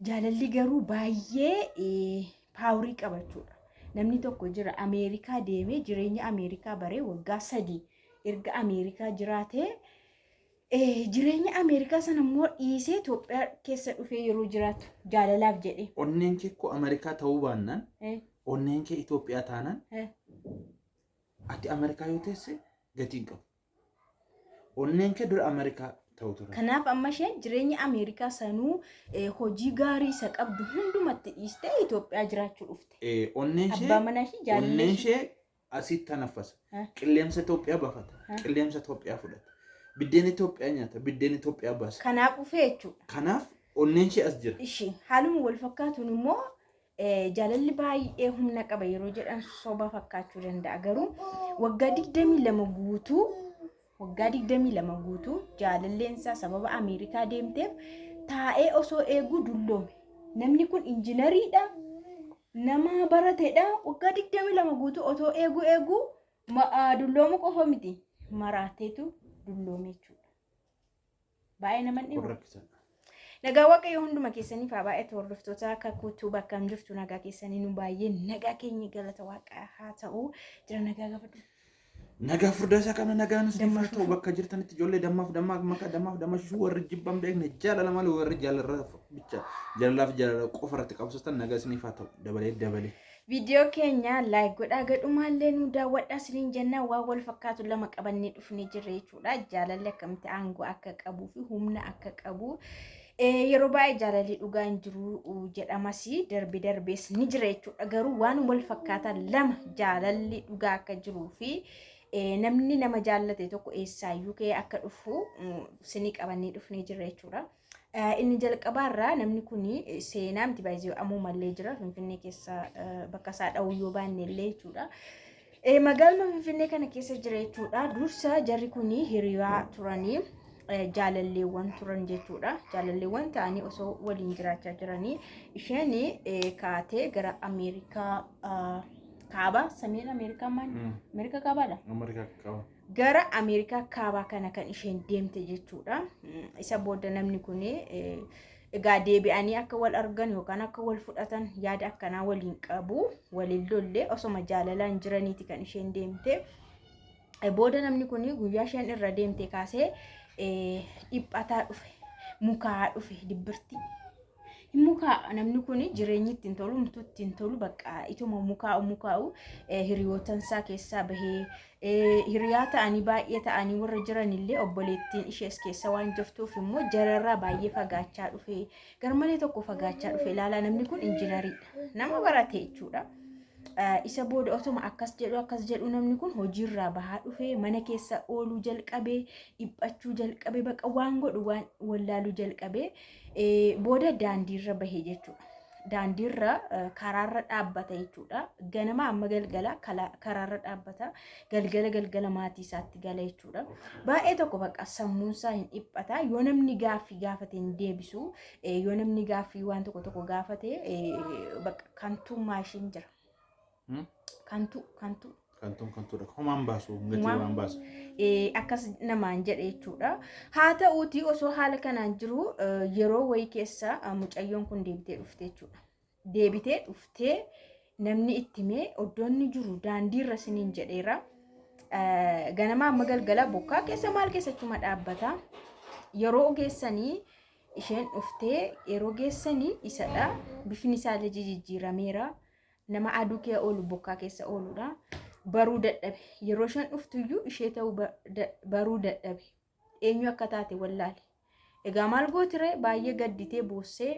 jaalalli garuu baay'ee paawurii qabachuudha. Namni tokko jira Ameerikaa deemee jireenya Ameerikaa baree waggaa 3 erga Ameerikaa jiraatee jireenya Ameerikaa sana immoo dhiisee Itoophiyaa keessa dhufee yeroo jiraatu jaalalaaf jedhee. Onneen kee ko Ameerikaa ta'uu baannaan onneen kee Itoophiyaa taanaan ati Ameerikaa yoo teesse gatiin qabu. Onneen kee dura Ameerikaa ta'u ture. Kanaaf amma isheen jireenya Ameerikaa sanuu hojii gaarii isa qabdu hundumatti dhiistee Itoophiyaa jiraachuu dhufte. Onneen Abbaa manaa ishee jaalallee. Onneen ishee asitti tanaffasa. Qilleensa Itoophiyaa bafata. Qilleensa Itoophiyaa fudhata. Biddeen Itoophiyaa nyaata. Biddeen Itoophiyaa baasa. Kanaaf dhufee jechuudha. Kanaaf onneen ishee as jira. Ishee haaluma wal fakkaatuun immoo jaalalli baay'ee humna qaba yeroo jedhan soba fakkaachuu danda'a. Garuu waggaa 22 guutuu jaalalleensaa sababa Ameerikaa deemteef taa'ee osoo eeguu dulloome. Namni kun injinariidha. Nama barateedha. Waggaa 22 guutuu otoo eeguu dulloomu qofa miti. Maraateetu dulloome jechuudha. Baay'ee nama dhibu. Nagaa waaqayyo hunduma keessaniif haa baay'ee hordoftoota akka kuutuu bakka hin jirtu nagaa keessanii nu baay'ee nagaa keenya galata waaqaa haa ta'u jira nagaa gaafadhu. Nagaa furdaasaa kana nagaanis dammaa ta'u bakka jirtanitti ijoollee dammaaf warri jibban beekne jaalala malee warri jaalalaaf jaalala qofa irratti qabsatan nagaa isiniif haa ta'u dabalee. Viidiyoo keenya laayik godhaa gadhumaallee nu daawwadhaa isiniin jennaan waan wal fakkaatu lama qabannee dhufnee jirra jechuudha. Jaalalli akkamitti aangoo akka qabuu fi humna akka qabu. Yeroo baay'ee jaalalli dhugaa hin jiru jedhamas darbees ni jira jechuudha. Garuu waan wal fakkaatan lama jaalalli dhugaa akka jiruu fi namni nama jaallate tokko eessaayyuu ka'ee akka dhufu isinii qabannee dhufnee jirra jechuudha. Inni jalqabaarraa namni kun seenaa miti baay'ee ammumallee jira Finfinnee keessa bakka isaa dha'uu yoo baanne illee jechuudha. Magaaluma Finfinnee kana keessa jira jechuudha. Dursa jarri kun hiriyaa turanii jaalalleewwan turan jechuudha. Jaalalleewwan ta'anii osoo waliin jiraachaa jiranii isheen kaatee gara Ameerikaa kaabaa samiin Ameerikaa maali? Ameerikaa kaabaadha? Ameerikaa kaabaa. Gara Ameerikaa kaabaa kana kan isheen deemte jechuudha. Isa booda namni kun egaa deebi'anii akka wal argan yookaan akka wal fudhatan yaada akkanaa waliin qabu. Waliin lollee osoma jaalalaan jiraniiti kan isheen deemte. Booda namni kun guyyaa isheen irra deemte kaasee dhiphataa dhufe mukaa dhufe dibbirti mukaa namni kun jireenyi ittiin tolu mtu ittiin tolu bakka ituma mukaa'u hiriyootansaa keessaa bahee hiriyaa ta'anii baay'ee ta'anii warra jiran illee obboleettiin ishees keessa waan jirtuuf immoo jararraa baay'ee fagaachaa dhufe garmalee tokko fagaachaa dhufe ilaala namni kun injinariidha nama barate jechuudha. Isa booda otuma akkas jedhu namni kun hojiirraa bahaa dhufe mana keessa ooluu jalqabee dhiphachuu jalqabee baqa waan godhu waan wallaaluu jalqabee booda daandiirra bahee jechuudha. Daandiirra karaarra dhaabbata jechuudha. Ganama amma galgala karaarra dhaabbata galgala maatii isaatti gala jechuudha. Baay'ee tokko baqa sammuunsaa hin dhiphata yoo namni gaaffii gaafate hin deebisu yoo namni gaaffii waan tokko gaafate baqa kantuu maashiin jira. Kantuudha. Homaan baasu gatii waan baasu. Akkas namaan jedhe jechuudha. Haa ta'uutii osoo haala kanaan jiru yeroo wayii keessa mucayyoon kun deebitee dhufte jechuudha. Deebitee dhuftee namni itti mee oddoonni jiru daandiirra siniin jedheera. Ganama amma galgala bokkaa keessa maal keessachuma dhaabbata. Yeroo geessanii isheen dhuftee yeroo geessanii isadha. Bifni isaallee jijjiirameera. Nama aduu kee oolu bokkaa keessa ooludha. Baruu dadhabe. Yeroo isheen dhuftuyyuu ishee ta'uu baruu dadhabe. Eenyu akka taate wallaale. Egaa maal gootire baay'ee gadditee boossee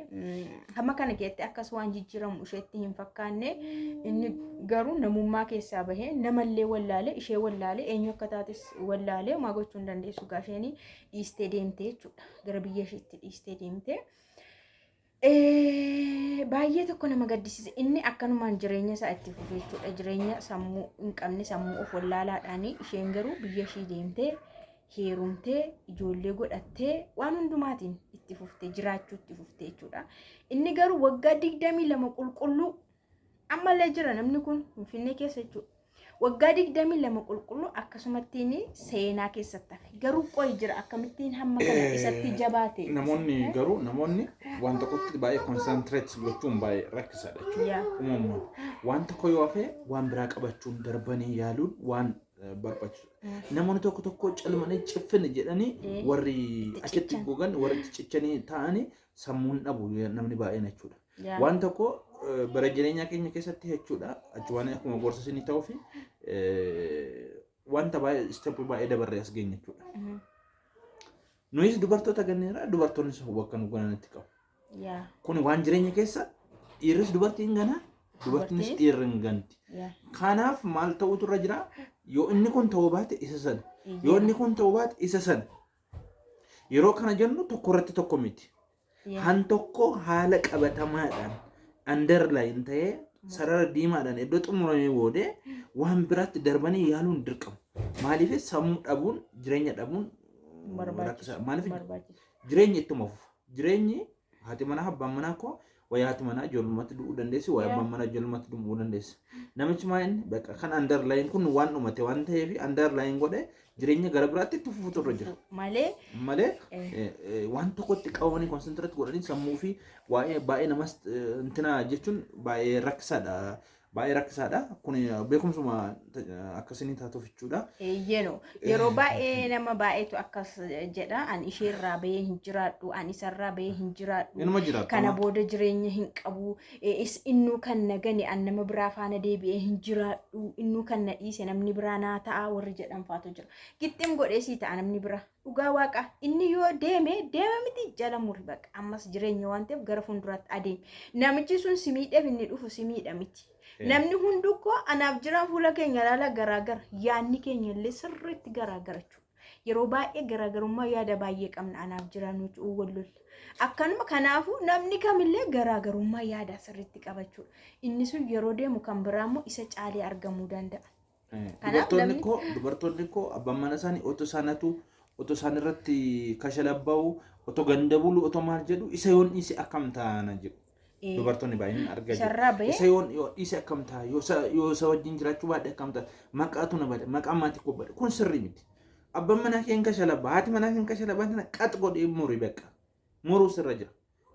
hamma kana keessatti akkas waan jijjiiramu isheetti hin fakkaanne inni garuu namummaa keessaa bahee namallee wallaale ishee wallaale eenyu akka taates wallaale maa gochuu hin dandeessu gaasheen dhiistee deemte jechuudha. Gara biyya isheetti dhiistee deemte. Baay'ee tokko nama gaddisiisa inni akkanumaan jireenya isaa itti fufe jechuudha. Jireenya sammuu hin qabne sammuu of wallaalaadhaan isheen garuu biyya ishee deemtee heerumtee ijoollee godhattee waan hundumaatiin itti fuftee jiraachuu itti fuftee jechuudha. Inni garuu waggaa 22 qulqulluu ammallee jira namni kun Finfinnee keessa jechuudha. waggaa 22 qulqullu akkasumattiin seenaa keessatti hafe garuu qoy jira akkamittiin hamma kana isatti jabaate namoonni garuu namoonni waan tokkotti baay'ee concentrate gochuun baay'ee rakkisaadha jechuudha uumamuma waan tokko yoo hafe waan biraa qabachuun darbanii yaaluun waan barbaachisu namoonni tokko tokko calmanii ciffin jedhanii warri achitti gogan warri cichanii ta'anii sammuun dhabu namni baay'een jechuudha waan tokko bara jireenya keenya keessatti jechuudha achi waan akkuma gorsa isinii ta'uu fi wanta baay'ee step baay'ee dabarree as geenye jechuudha. Nuyis dubartoota ganneera dubartoonnis bakka nu gananitti qabu. Kun waan jireenya keessa dhiirris dubartiin ganaa dubartiinis dhiirri hin ganti. Kanaaf maal ta'utu irra jira yoo inni kun ta'uu baate isa sana yoo inni kun ta'uu baate isa sana yeroo kana jennu tokko irratti tokko miti. Han tokko haala qabatamaadhaan underline ta'ee sarara diimaadhaan iddoo xumuramee boodee waan biraatti darbanii yaaluun dirqama. Maaliif sammuu dhabuun jireenya dhabuun maaliif jireenya ittuma fufa. Jireenyi haati manaa abbaan manaa koo wayyaa haati manaa ijoollummaatti du'uu dandeessi wayyaa abbaan manaa ijoollummaatti du'uu dandeessi. Namichi maa'in bakka kan underline kun waan dhumate waan ta'eef underline godhee jireenya gara biraatti itti fufuutu irra jira. Malee waan tokkotti qabamanii concentrate godhanii sammuu fi waa'ee baay'ee namas intina jechuun baay'ee rakkisaadha. Baay'ee rakkisaadha. Kun beekumsuma akkasii taatuuf jechuudha. Yeroo baay'ee nama baay'eetu akkas jedha. Ani isheerraa bahee hin jiraadhu. Ani isarraa bahee hin jiraadhu. Kana booda jireenya hin qabu. Innuu kan na gane an nama biraa faana deebi'ee hin jiraadhu. Innuu kan na dhiise namni biraa naa ta'a warri jedhan faatu jira. Gixxim godhee sii ta'a namni biraa. Dhugaa waaqa inni yoo deeme miti jala muri baqa. Ammas jireenya waan ta'eef gara fuulduraatti adeeme. Namichi sun si miidheef inni dhufu si miidha miti. Namni hunduu ko anaaf jiran fuula keenya laala garaagara yaadni keenya illee sirriitti garaagara jechuudha yeroo baay'ee garaagarummaa yaada baay'ee qabna anaaf jiran nuti wallol akkanuma kanaafuu namni kamillee garaagarummaa yaada sirriitti qabachuudha inni sun yeroo deemu kan biraa immoo isa caalee argamuu danda'a. Dubartoonni ko abbaan mana isaanii otoo isaan irratti kashalabbaa'u otoo ganda bulu otoo maal jedhu isa yoon dhiise akkam taana jedhu. Dubartoonni baay'een argaa jiru. Isa yoon dhiise akkam ta'a yoo isa wajjin jiraachuu baadhe akkam ta'a maqaatu na bada maqaan maatii koo bada kun sirrii miti. Abbaan manaa keen kashalabba haati manaa keen kashalabba tana qax godhee murii beekaa muruu sirra jira.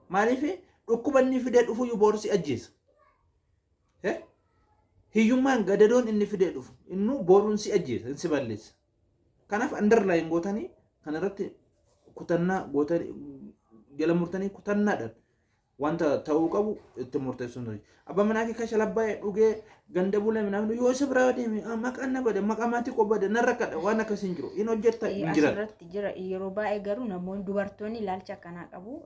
Maaliif dhukkuba inni fidee dhufu yoo boorsi ajjeesa. Hiyyummaan gadadoon inni fidee dhufu innuu booruun si ajjeesa si balleessa. Kanaaf underline gootanii kanarratti kutannaa gootanii jala murtanii kutannaadhaan. Wanta ta'uu qabu itti murteessuun ture. Abbaan manaa kee kashalabbaa'ee dhugee ganda bulee namni yoo isa biraa deeme maqaan na bade maqaa maatii koo bade narra kadha waan akkasii hin jiru. Inni hojjetta hin jira. Asirratti jira yeroo baay'ee garuu namoonni dubartoonni ilaalcha akkanaa qabu.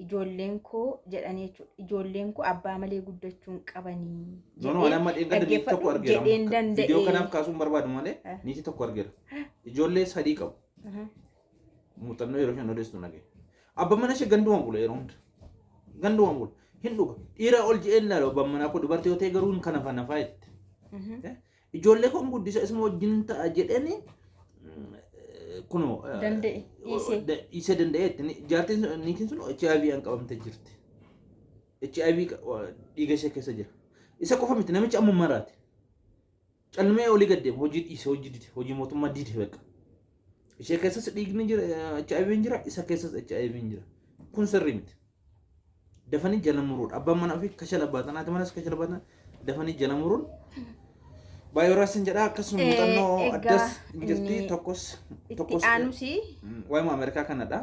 Ijoolleen koo jedhanii jechuudha. Ijoolleen koo abbaa malee guddachuu qabanii. Zoonoo waan amma niitii tokko argeera. Viidiyoo kanaaf kaasuun barbaadu malee niitii tokko argeera. Ijoollee sadii qabu. Muuxannoo yeroo shan odeessitu nagee. Abbaan manaa ishee gandumaan bula yeroo hunda. Gandumaan bulu hin dhuga dhiira ol je'een laala abbaan manaa koo dubartii yoo ta'e garuu kana fana faayetti ijoollee kun guddisa isuma wajjin ta'a jedhanii kunoo dhiisee danda'eetti jaartiin niitiin sun HIV an qabamtee jirti. HIV dhiiga ishee keessa jira. Isa qofa miti namichi amma maraati. Calmee olii gaddeema hojii dhiise hojii dide hojii mootummaa dide beekaa. Ishee keessas dhiigni jira HIV jira isa keessas HIV jira. Kun sirrii miti. Dafanii jala muruun abbaan manaa fi kashalabbaatan haati manas kashalabbaatan dafanii jala muruun baay'ee raasiin jedhaa akkasuma muuxannoo addas jirti tokkos waa'ee Ameerikaa kanadha.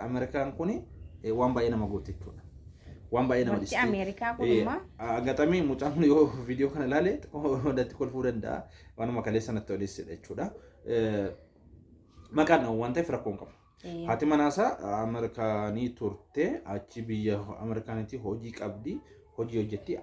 Ameerikaan kuni waan baay'ee nama goote jechuudha. Waan baay'ee nama dhiiste. Ameerikaa kunimmoo agatamii mucaan kun yoo viidiyoo kana ilaale hodatti kolfuu danda'a waanuma kaleessa natti odeessedha jechuudha. Maqaan waan ta'eef rakkoon qaba. Haati manaasaa Ameerikaanii turte achi biyya Ameerikaaniitti hojii qabdi hojii hojjetti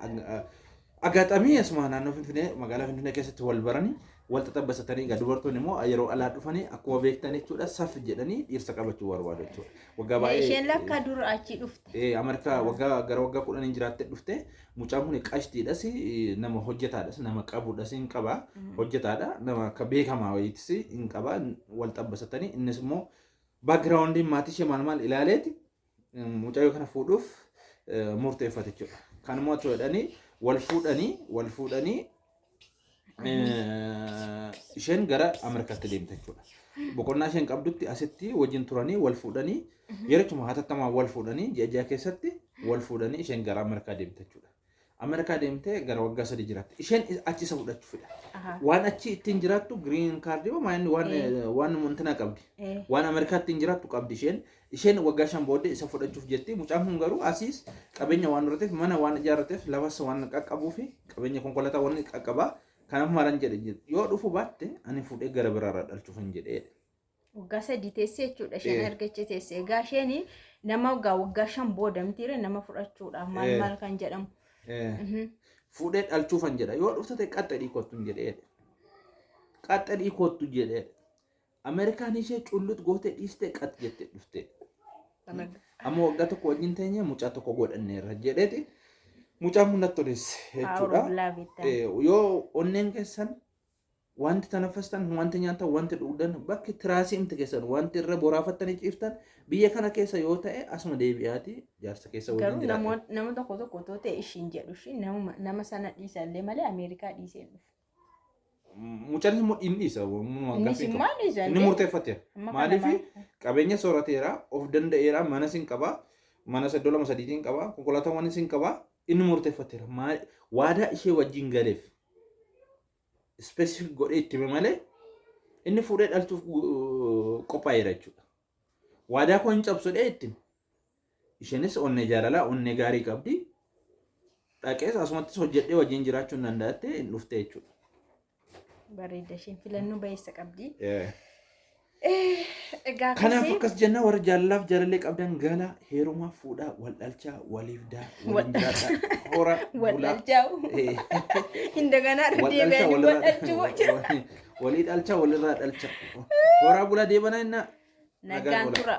agatamii asuma naannoo Finfinnee magaalaa Finfinnee keessatti wal baranii wal xaxabbasatanii egaa dubartoonni immoo yeroo alaa dhufanii akkuma beektan jechuudha saf jedhanii dhiirsa qabachuu barbaadu jechuudha. Waggaa baay'ee isheen lakka dur achi dhufte. Ameerikaa gara waggaa 10 jiraattee dhufte mucaan kun qashtiidhas nama hojjetaadhas nama qabuudhas hin qaba hojjetaadha nama akka beekamaa wayiitis hin qaba wal xabbasatanii innis immoo backgroundin maatii ishee maal ilaaleeti mucayyoo kana fuudhuuf murteeffate jechuudha. Kanummoo jedhanii wal fuudhanii isheen gara Ameerikaatti deemte jechuudha. Boqonnaa isheen qabdutti asitti wajjin turanii wal fuudhanii yeroo hatattamaa wal fuudhanii ji'a keessatti wal fuudhanii isheen gara Ameerikaa deemte jechuudha. Ameerikaa deemtee gara waggaa 3 jiraatti. Isheen achi isa fudhachuu fedha. Waan achi ittiin jiraattu green card waan muntina qabdi. Waan Ameerikaatti ittiin jiraattu qabdi isheen. Isheen waggaa 5 booddee isa fudhachuuf jetti. Mucaan kun garuu asiis qabeenya waan horateef mana waan ijaarrateef lafas waan qaqqabuu fi qabeenya konkolaataa waan qaqqabaa kanaaf maalan jedhe yoo dhufu baatte ani fuudhee gara biraarraa dhalchuuf hin jedhee. Waggaa 3 teessee jechuudha isheen argachee teessee. Egaa isheen nama waggaa 5 booda mitiire nama fudhachuudhaaf maal kan jedhamu. Fuudhee dhalchuuf hin jedha yoo dhufte qaxxadii kottu hin jedhee. Qaxxadii kottu jedhee. Ameerikaan ishee cullut gootee dhiistee qax jettee dhufte. Amma waggaa tokko wajjin teenyee mucaa tokko godhanneerra jedheeti. Mucaan kun natti toleesse jechuudha. Yoo onneen keessan wanti tanaffastan wanti nyaatan wanti dhugdan bakki tiraasii imti keessan wanti irra boraafattanii ciiftan biyya kana keessa yoo ta'e asuma deebi'aati jaarsa keessa waliin jiraata. Garuu nama tokko ta'e ishiin jedhu nama sana dhiisallee malee Ameerikaa dhiisee dhufu. Mucaan immoo inni dhiisa. Inni murteeffateera. Maaliif qabeenya soorateera of danda'eera mana sin qabaa mana 2 qabaa konkolaataawwan sin qabaa inni murteeffateera. Waadaa ishee wajjin galeef. Specific godhee itti malee inni fuudhee dhalchuuf qophaa'eera jechuudha. Waadaa koo hin cabsudhee itti. Isheenis onnee jaalalaa onnee gaarii qabdi. Dhaqees asumattis hojjedhee wajjin jiraachuu hin danda'atte hin dhufte jechuudha. Bareeda isheen filannoo baay'isa qabdi. Kanaaf akkas jennaa warra jaalalaaf jaalallee qabdan gala heerumaa fuudhaa wal dhalchaa waliif daa waliin jiraadhaa hora wal dhalchaa hindaganaa deebi'anii wal dhalchuu walii dhalchaa walirraa dhalchaa horaa bulaa deebanaa innaa nagaan tura.